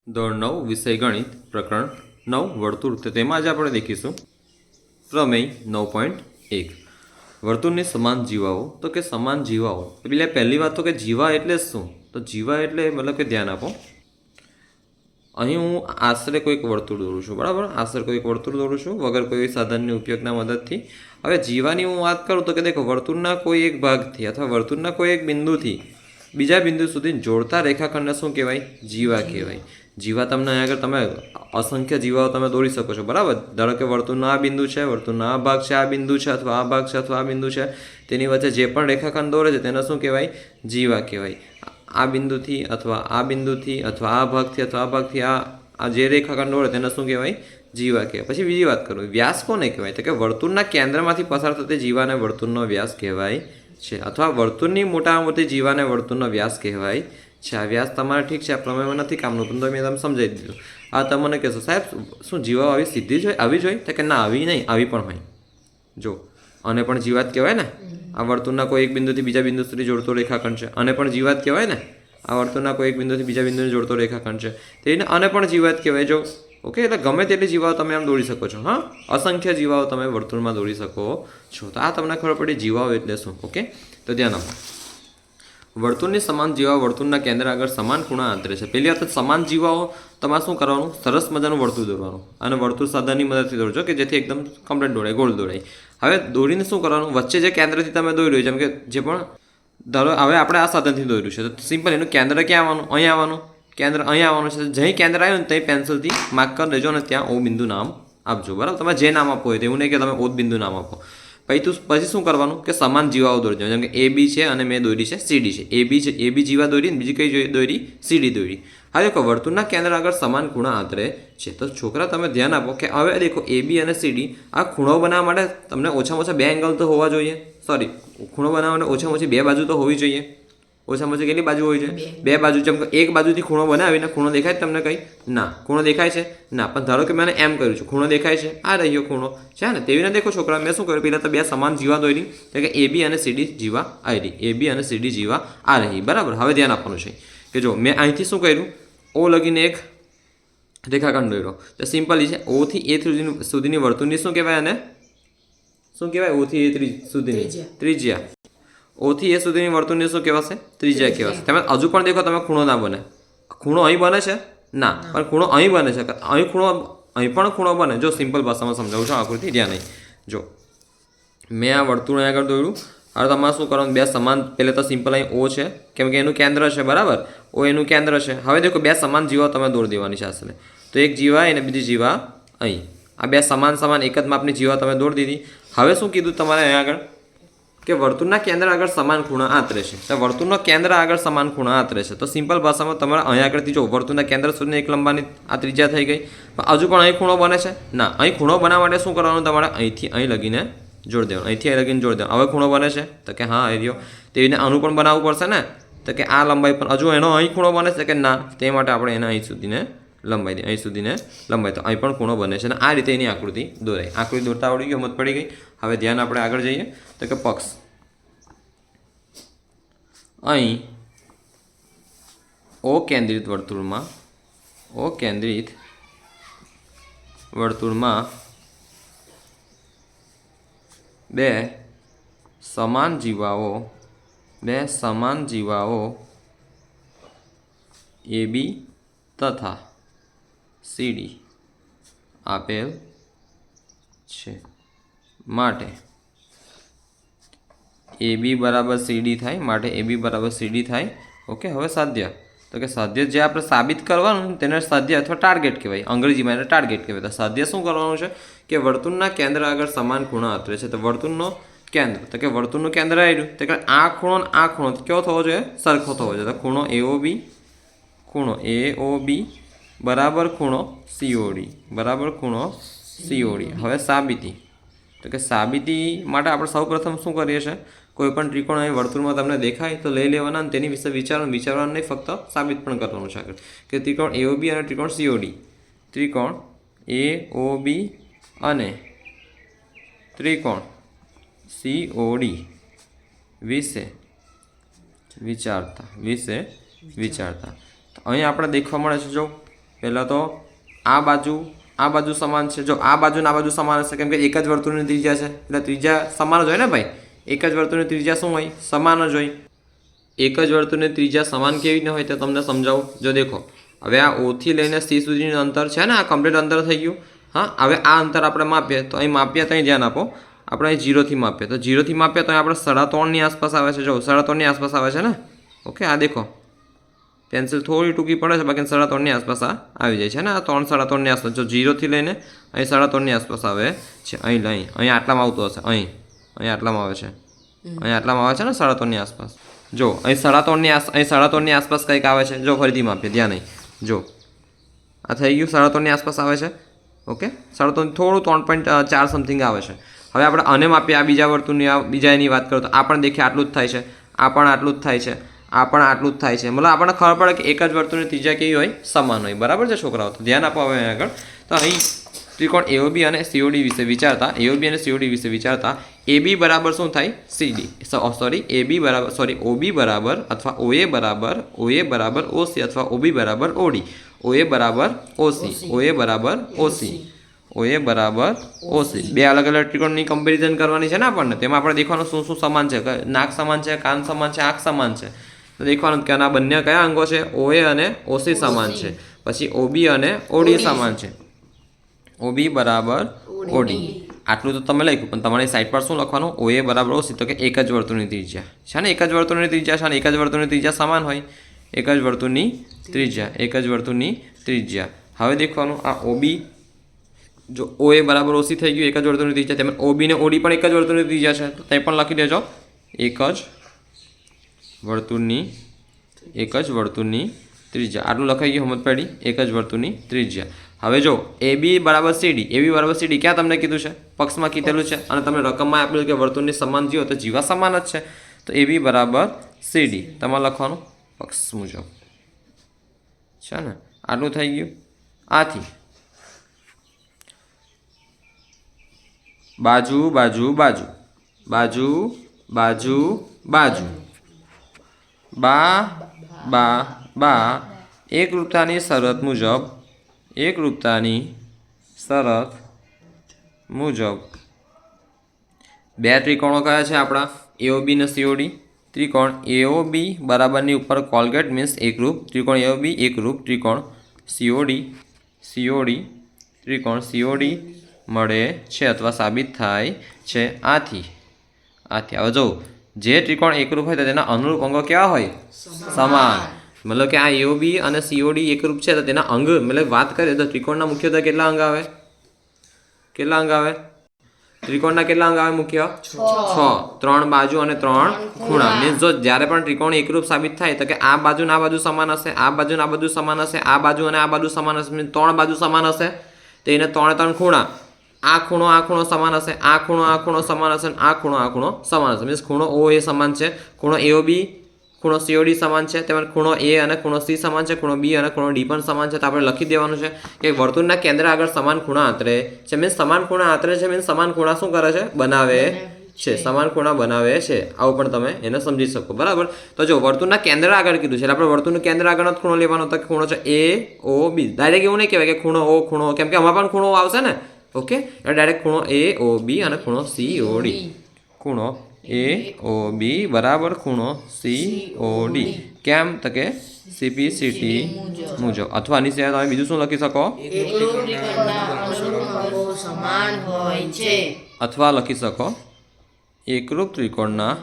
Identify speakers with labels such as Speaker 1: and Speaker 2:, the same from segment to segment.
Speaker 1: ધોરણ 9 વિષય ગણિત પ્રકરણ 9 વર્તુળ તો તેમાં જ આપણે દેખીશું પ્રમેય 9.1 વર્તુળની સમાન જીવાઓ તો કે સમાન જીવાઓ એટલે પહેલી વાત તો કે જીવા એટલે શું તો જીવા એટલે મતલબ કે ધ્યાન આપો અહીં હું આશરે કોઈક વર્તુળ દોરું છું બરાબર આશરે કોઈક વર્તુળ દોરું છું વગર કોઈ સાધનની ઉપયોગના મદદથી હવે જીવાની હું વાત કરું તો કે દેખો વર્તુળના કોઈ એક ભાગથી અથવા વર્તુળના કોઈ એક બિંદુથી બીજા બિંદુ સુધી જોડતા રેખાખંડને શું કહેવાય જીવા કહેવાય જીવા તમને અહીં આગળ તમે અસંખ્ય જીવાઓ તમે દોરી શકો છો બરાબર ધારો કે વર્તુળનો આ બિંદુ છે વર્તુળનો આ ભાગ છે આ બિંદુ છે અથવા આ ભાગ છે અથવા આ બિંદુ છે તેની વચ્ચે જે પણ રેખાખંડ દોરે છે તેને શું કહેવાય જીવા કહેવાય આ બિંદુથી અથવા આ બિંદુથી અથવા આ ભાગથી અથવા આ ભાગથી આ જે રેખાખંડ દોરે તેને શું કહેવાય જીવા કહેવાય પછી બીજી વાત કરું વ્યાસ કોને કહેવાય તો કે વર્તુળના કેન્દ્રમાંથી પસાર થતી જીવાને વર્તુળનો વ્યાસ કહેવાય છે અથવા વર્તુળની મોટામાં મોટી જીવાને વર્તુળનો વ્યાસ કહેવાય છે આ વ્યાસ તમારે ઠીક છે આ પ્રમેયમાં નથી કામનું પણ મેં તમને સમજાવી દીધું આ તમને કહેશો સાહેબ શું જીવાઓ આવી સીધી જ હોય આવી જ હોય તો કે ના આવી નહીં આવી પણ હોય જો અને પણ જીવાત કહેવાય ને આ વર્તુળના કોઈ એક બિંદુથી બીજા બિંદુ સુધી જોડતો રેખાખંડ છે અને પણ જીવાત કહેવાય ને આ વર્તુળના કોઈ એક બિંદુથી બીજા બિંદુને જોડતો રેખાખંડ છે તેને અને પણ જીવાત કહેવાય જો ઓકે એટલે ગમે તેટલી જીવાઓ તમે આમ દોરી શકો છો હા અસંખ્ય જીવાઓ તમે વર્તુળમાં દોરી શકો છો તો આ તમને ખબર પડી જીવાઓ એટલે શું ઓકે તો ધ્યાન આપો વર્તુળની સમાન જીવાઓ વર્તુળના કેન્દ્ર આગળ સમાન ખૂણા આંતરે છે પહેલી વાત સમાન જીવાઓ તમારે શું કરવાનું સરસ મજાનું વર્તુળ દોરવાનું અને વર્તુળ સાધનની મદદથી દોરજો કે જેથી એકદમ કમ્પ્લીટ દોરાય ગોળ દોરાય હવે દોરીને શું કરવાનું વચ્ચે જે કેન્દ્રથી તમે દોર્યું જેમ કે જે પણ ધારો હવે આપણે આ સાધનથી દોર્યું છે તો સિમ્પલ એનું કેન્દ્ર ક્યાં આવવાનું અહીં આવવાનું કેન્દ્ર અહીં આવવાનું છે જ્યાં કેન્દ્ર આવ્યું ને ત્યાં પેન્સિલથી માર્ક કરી દેજો અને ત્યાં ઓ બિંદુ નામ આપજો બરાબર તમે જે નામ આપો હોય તેવું નહીં કે તમે ઓ બિંદુ નામ આપો પછી શું કરવાનું કે સમાન જીવાઓ દોરજો જેમ કે એ બી છે અને મેં દોરી છે સીડી છે એ બી જીવા દોરી ને બીજી કઈ દોરી સીડી દોરી હવે દેખો વર્તુળના કેન્દ્ર આગળ સમાન ખૂણા આંતરે છે તો છોકરા તમે ધ્યાન આપો કે હવે દેખો એ બી અને સીડી આ ખૂણો બનાવવા માટે તમને ઓછામાં ઓછા બે એંગલ તો હોવા જોઈએ સોરી ખૂણો બનાવવા માટે ઓછામાં ઓછી બે બાજુ તો હોવી જોઈએ ઓછામાં ઓછી કેટલી બાજુ હોય છે બે બાજુ જેમ કે એક બાજુથી ખૂણો બનાવીને ખૂણો દેખાય તમને કંઈ ના ખૂણો દેખાય છે ના પણ ધારો કે મેં એમ કર્યું છે ખૂણો દેખાય છે આ રહ્યો ખૂણો છે ને તેવી દેખો છોકરા મેં શું કર્યું પહેલાં તો બે સમાન જીવા દોરી એટલે કે એ બી અને સીડી જીવા આવી રહી એ બી અને સીડી જીવા આ રહી બરાબર હવે ધ્યાન આપવાનું છે કે જો મેં અહીંથી શું કર્યું ઓ લગીને એક રેખાખંડ દોર્યો તો સિમ્પલી છે ઓથી એ સુધીની વર્તુળની શું કહેવાય અને શું કહેવાય ઓથી એ સુધીની ત્રિજ્યા ઓથી એ સુધીની વર્તુળની શું કહેવાશે ત્રિજ્યા કહેવાશે તમે હજુ પણ દેખો તમે ખૂણો ના બને ખૂણો અહીં બને છે ના પણ ખૂણો અહીં બને છે અહીં પણ ખૂણો બને જો સિમ્પલ ભાષામાં સમજાવું છું આકૃતિ ધ્યાન નહીં જો મેં આ વર્તુળ અહીં આગળ દોર્યું હવે તમારે શું કરવાનું બે સમાન પહેલાં તો સિમ્પલ અહીં ઓ છે કેમ કે એનું કેન્દ્ર છે બરાબર ઓ એનું કેન્દ્ર છે હવે દેખો બે સમાન જીવા તમે દોરી દેવાની છે આશરે તો એક જીવા અને બીજી જીવા અહીં આ બે સમાન એક જ માપની જીવા તમે દોરી દીધી હવે શું કીધું તમારે અહીં આગળ કે વર્તુળના કેન્દ્ર આગળ સમાન ખૂણા આંતરે છે તો વર્તુળનો કેન્દ્ર આગળ સમાન ખૂણા આંતરે છે તો સિમ્પલ ભાષામાં તમારે અહીં આગળથી જો વર્તુળના કેન્દ્ર સુધીની એક લંબાની આ ત્રિજ્યા થઈ ગઈ પણ હજુ પણ અહીં ખૂણો બને છે ના અહીં ખૂણો બનાવવા માટે શું કરવાનું તમારે અહીંથી અહીં લગીને જોડી દેવાનું અહીંથી અહીં લગીને જોડી દેવાનું હવે ખૂણો બને છે તો કે હા એ રહ્યો તેવીને આનું પણ બનાવવું પડશે ને તો કે આ લંબાઈ પણ હજુ એનો અહીં ખૂણો બને છે કે ના તે માટે આપણે એને અહીં સુધીને લંબાઈ દે અહીં સુધીને લંબાઈ તો અહીં પણ ખૂણો બને છે અને આ રીતે એની આકૃતિ દોરાય આકૃતિ દોરતા આવડી ગઈ સમજ પડી ગઈ હવે ધ્યાન આપણે આગળ જઈએ તો કે પક્ષ અહીં ઓ કેન્દ્રિત વર્તુળમાં બે સમાન જીવાઓ એ બી તથા સીડી આપેલ છે માટે એ બી બરાબર સીડી થાય માટે એ બી બરાબર સીડી થાય ઓકે હવે સાધ્ય તો કે સાધ્ય જે આપણે સાબિત કરવાનું તેને સાધ્ય અથવા ટાર્ગેટ કહેવાય અંગ્રેજીમાં એને ટાર્ગેટ કહેવાય તો સાધ્ય શું કરવાનું છે કે વર્તુળના કેન્દ્ર આગળ સમાન ખૂણા આંતરે છે તો વર્તુળનો કેન્દ્ર તો કે વર્તુળનું કેન્દ્ર આવ્યું તો કે આ ખૂણો કેવો થવો જોઈએ સરખો થવો જોઈએ તો ખૂણો એઓ બી બરાબર ખૂણો સીઓડી હવે સાબિતી તો કે સાબિતી માટે આપણે સૌપ્રથમ શું કરીએ છીએ કોઈ પણ ત્રિકોણ અહીં વર્તુળમાં તમને દેખાય તો લઈ લેવાના અને તેની વિશે વિચારવાનું નહીં ફક્ત સાબિત પણ કરવાનું છે આગળ કે ત્રિકોણ એઓબી અને ત્રિકોણ એઓબી અને ત્રિકોણ સીઓડી વિશે વિચારતા અહીં આપણે દેખવા મળે છે જો પહેલાં તો આ બાજુ સમાન છે. જો આ બાજુ ને આ બાજુ સમાન હશે કેમ કે એક જ વર્તુળની ત્રિજ્યા છે એટલે ત્રિજ્યા સમાન જ હોય ને ભાઈ. એક જ વર્તુળની ત્રિજ્યા શું હોય? સમાન જ હોય. એક જ વર્તુળની ત્રિજ્યા સમાન કેવી રીતે હોય તે તમને સમજાવું. જો દેખો હવે આ ઓથી લઈને સી સુધીનું અંતર છે ને, આ કમ્પ્લીટ અંતર થઈ ગયું. હા, હવે આ અંતર આપણે માપીએ તો અહીં માપીએ તો અહીં ધ્યાન આપો, આપણે અહીં 0થી માપીએ તો 0થી માપીએ તો અહીં આપણે 3.5ની આસપાસ આવે છે. જો 3.5ની આસપાસ આવે છે ને. ઓકે, આ દેખો પેન્સિલ થોડી ટૂંકી પડે છે બાકી 3.5ની આસપાસ આ આવી જાય છે ને. આ 3.5ની આસપાસ જો 0થી લઈને અહીં 3.5ની આસપાસ આવે છે. અહીં આટલામાં આવતું હશે. અહીં આટલામાં આવે છે. અહીં આટલામાં આવે છે ને 3.5ની આસપાસ. જો અહીં 3.5ની આસપાસ કંઈક આવે છે. જો ફરીથી માપીએ ધ્યાન નહીં. જો આ થઈ ગયું 3.5ની આસપાસ આવે છે. ઓકે, 3.5 થોડું 3.4 સમથિંગ આવે છે. હવે આપણે આને માપીએ, આ બીજા વર્તુળની, આ બીજા એની વાત કરો તો આ પણ દેખીએ આટલું જ થાય છે, આ પણ આટલું જ થાય છે, આ પણ આટલું જ થાય છે. મતલબ આપણને ખબર પડે કે એક જ વર્તુળની ત્રિજ્યા કેવી હોય? સમાન હોય. બરાબર છે છોકરાઓ? તો ધ્યાન આપો હવે આગળ. તો અહીં ત્રિકોણ AOB અને COD વિશે વિચારતા, AOB અને COD વિશે વિચારતા AB બરાબર શું થાય? CD. OB બરાબર અથવા OA બરાબર OC અથવા OB બરાબર OD. OA બરાબર OC. બે અલગ અલગ ત્રિકોણની કમ્પેરિઝન કરવાની છે ને આપણને. તેમાં આપણે દેખવાનું શું શું સમાન છે. નાક સમાન છે, કાન સમાન છે, આંખ સમાન છે. તો દેખવાનું કે આના બંને કયા અંગો છે? OA અને OC સમાન છે. પછી OB અને OD સમાન છે. OB બરાબર OD. આટલું તો તમે લખ્યું પણ તમારી સાઈડ પર શું લખવાનું? OA બરાબર OC. તો કે એક જ વર્તુળની ત્રિજ્યા છે ને, એક જ વર્તુળની ત્રિજ્યા છે ને, એક જ વર્તુળની ત્રિજ્યા સમાન હોય. એક જ વર્તુળની ત્રિજ્યા. હવે દેખવાનું આ OB, જો OA બરાબર OC થઈ ગયું, એક જ વર્તુળની ત્રિજ્યા. તેમાં OB ને OD પણ એક જ વર્તુળની ત્રિજ્યા છે. તો તે પણ લખી દેજો, એક જ વર્તુળની ત્રિજ્યા. આટલું લખાઈ ગયું, સમજ પડી? એક જ વર્તુળની ત્રિજ્યા. હવે જો AB બરાબર CD ક્યાં તમને કીધું છે? પક્ષમાં કીધેલું છે અને તમને રકમમાં આપેલું કે વર્તુળની સમાન જીવો તો જીવા સમાન જ છે. તો AB બરાબર CD તમારે લખવાનું પક્ષ મુજબ છે ને. આટલું થઈ ગયું. આથી બાજુ બા એકરૂપતાની શરત મુજબ બે ત્રિકોણો કયા છે આપણા? AOB અને COD. ત્રિકોણ AOB બરાબરની ઉપર કોલગેટ મીન્સ એકરૂપ. ત્રિકોણ AOB એકરૂપ. ત્રિકોણ COD મળે છે અથવા સાબિત થાય છે. આથી હવે જો જે ત્રિકોણ એકરૂપ હોય તો તેના અનુરૂપ અંગો કેવા હોય? સમાન. મતલબ કે આ AOB અને COD એકરૂપ છે તો તેના અંગ, મતલબ વાત કરીએ તો ત્રિકોણના મુખ્યત્વે કેટલા અંગ આવે? ત્રિકોણના કેટલા અંગ આવે મુખ્ય? 6. 3 બાજુ અને 3 ખૂણા. મીન્સ જો જ્યારે પણ ત્રિકોણ એકરૂપ સાબિત થાય તો કે આ બાજુ ને આ બાજુ સમાન હશે, આ બાજુ ને આ બાજુ સમાન હશે, આ બાજુ અને આ બાજુ સમાન હશે. મીન્સ 3 બાજુ સમાન હશે તો એને 3 ખૂણા. આ ખૂણો સમાન હશે, આ ખૂણો સમાન હશે, આ ખૂણો સમાન હશે. મીન્સ ખૂણો OA સમાન છે, ખૂણો AOB, ખૂણો COD સમાન છે, તેમજ ખૂણો A અને ખૂણો C સમાન છે, ખૂણો B અને ખૂણો D પણ સમાન છે. તો આપણે લખી દેવાનું છે કે વર્તુળના કેન્દ્ર આગળ સમાન ખૂણા આંતરે છે. મીન્સ સમાન ખૂણા આંતરે છે, મીન્સ સમાન ખૂણા શું કરે છે? બનાવે છે. સમાન ખૂણા બનાવે છે. આવું પણ તમે એને સમજી શકો. બરાબર? તો જો વર્તુળના કેન્દ્ર આગળ કીધું છે એટલે આપણે વર્તુળનું કેન્દ્ર આગળનો ખૂણો લેવાનો. તો ખૂણો છે AOB. ડાયરેક્ટ એવું નહીં કહેવાય કે ખૂણો O, કેમ કે આમાં પણ ખૂણો આવશે ને. ઓકે, એટલે ડાયરેક્ટ ખૂણો AOB અને ખૂણો COD. ખૂણો AOB બરાબર ખૂણો COD. કેમ? તો કે CPCT મુજબ. અથવા આની સિવાય તમે બીજું શું લખી શકો? અથવા લખી શકો એકરૂપ ત્રિકોણના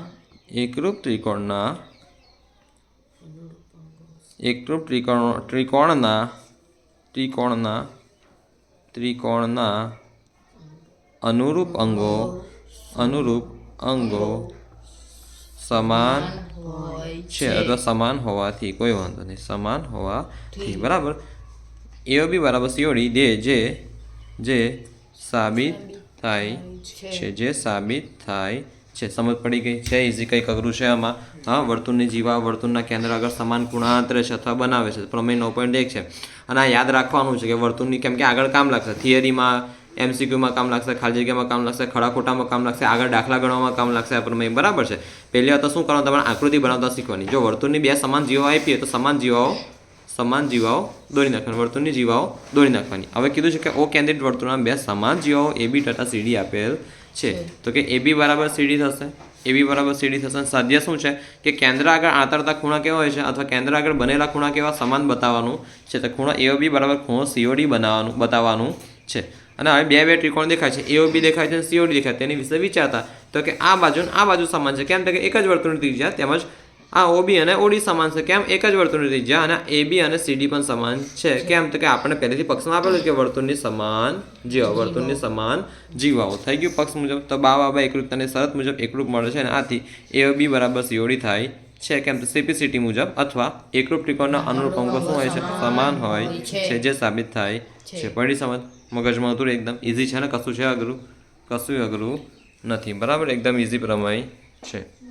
Speaker 1: અનુરૂપ અંગો સમાન છે અથવા સમાન હોવાથી. કોઈ વાંધો નહીં, સમાન હોવાથી. બરાબર? AOB બરાબર COD જે સાબિત થાય છે. સમજ પડી ગઈ છે? ઇઝી, કંઈક અઘરું છે આમાં? હા, વર્તુળની જીવા વર્તુળના કેન્દ્ર આગળ સમાન ખૂણા આંતરે છે અથવા બનાવે છે. પ્રમેય 9.1 છે અને આ યાદ રાખવાનું છે કે વર્તુળની, કેમ કે આગળ કામ લાગશે. થિયરીમાં, MCQમાં કામ લાગશે, ખાલી જગ્યામાં કામ લાગશે, ખડા ખોટામાં કામ લાગશે, આગળ દાખલા ગણવામાં કામ લાગશે આ પ્રમેય. બરાબર છે? પહેલી વાત તો શું કરવાનું? તમારે આકૃતિ બનાવતા શીખવાની. જો વર્તુળની બે સમાન જીવાઓ આપીએ તો સમાન જીવાઓ સમાન જીવાઓ દોરી નાખવાની, વર્તુળની જીવાઓ દોરી નાખવાની. હવે કીધું છે કે ઓ કેન્દ્રિત વર્તુળના બે સમાન જીવાઓ AB તથા CD આપેલ છે. તો કે AB બરાબર CD થશે, AB બરાબર CD થશે. અને સાધ્ય શું છે કે કેન્દ્ર આગળ આંતરતા ખૂણા કેવા હોય છે અથવા કેન્દ્ર આગળ બનેલા ખૂણા કેવા સમાન બતાવવાનું છે. તો ખૂણો AOB બરાબર ખૂણો COD બતાવવાનું છે. અને હવે બે ત્રિકોણ દેખાય છે, AOB દેખાય છે અને COD દેખાય, તેની વિશે વિચારતા તો કે આ બાજુ સમાન છે. કેમ? તો કે એક જ વર્તુળની ત્રિજ્યા, તેમજ આ OB અને OD સમાન છે. કેમ? એક જ વર્તુળની ત્રિજ્યા. અને AB અને CD પણ સમાન છે. કેમ? તો કે આપણે પહેલેથી પક્ષમાં આપેલું છે કે વર્તુળની સમાન જીવાઓ. થઈ ગયું પક્ષ મુજબ. તો બાબા એકરૂપતાની શરત મુજબ એકરૂપ મળે છે અને આથી AOB બરાબર COD થાય છે. કેમ? તો CPCT મુજબ અથવા એકરૂપ ત્રિકોણના અનુરૂપ અંકો શું હોય છે? સમાન હોય છે, જે સાબિત થાય છે. પડી સમજ? મગજમાં હતું એકદમ ઇઝી છે ને? કશું છે અઘરું? કશું અઘરું નથી. બરાબર, એકદમ ઇઝી પ્રમેય છે.